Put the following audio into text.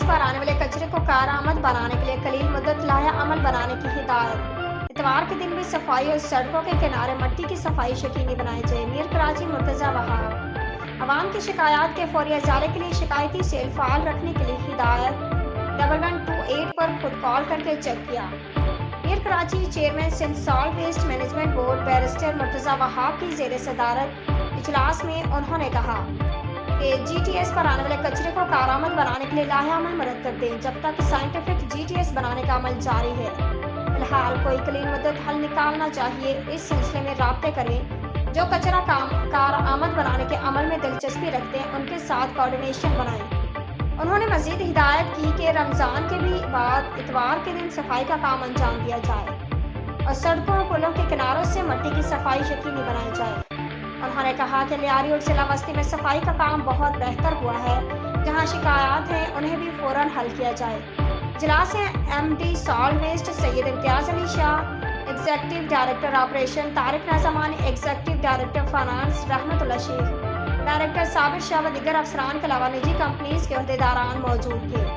पर आने वाले कचरे को कारआमद बनाने के लिए कलील मुद्दत लाया अमल बनाने की हिदायत। इतवार के दिन भी सफाई और सड़कों के किनारे मट्टी की सफाई यकीनी बनाई जाए। मीर कराची मुर्तजा वहाब। अवाम की शिकायत के फौरी इजाले के लिए शिकायती सेल फाल रखने के लिए हिदायत। 1128 पर खुद कॉल करके चेक किया। Mayor Karachi chairman Sindh solid waste management board barrister Murtaza Wahab की जेर सदारत इजलास में उन्होंने कहा कि जीटीएस पर आने वाले कचरे को कारआमद बनाने के लिए लाहेअमल मुरतब दें जब तक साइंटिफिक जीटीएस बनाने का अमल जारी है। फिलहाल कोई कलील मुद्दत हल निकालना चाहिए। इस सिलसिले में राब्ते करें। जो कचरा कारआमद बनाने के अमल में दिलचस्पी रखते हैं उनके साथ कोऑर्डिनेशन बनाएं। उन्होंने मजीद हिदायत की कि रमजान के भी बाद इतवार के दिन सफाई का काम अंजाम दिया जाए और सड़कों और पुलों के किनारों से मट्टी की सफाई यकीनी बनाई जाए। उन्होंने कहा कि लियारी और जिला बस्ती में सफाई का काम बहुत बेहतर हुआ है। जहां शिकायत हैं उन्हें भी फौरन हल किया जाए। इजलास से एमडी सॉल्ट वेस्ट Syed Imtiaz Ali Shah, executive director operation Tariq Nazmani, executive director finance Rahmatullah Sheikh, director Sabir Shah व दीगर अफसरान के अलावा निजी कंपनीज के अहदेदारान मौजूद थे।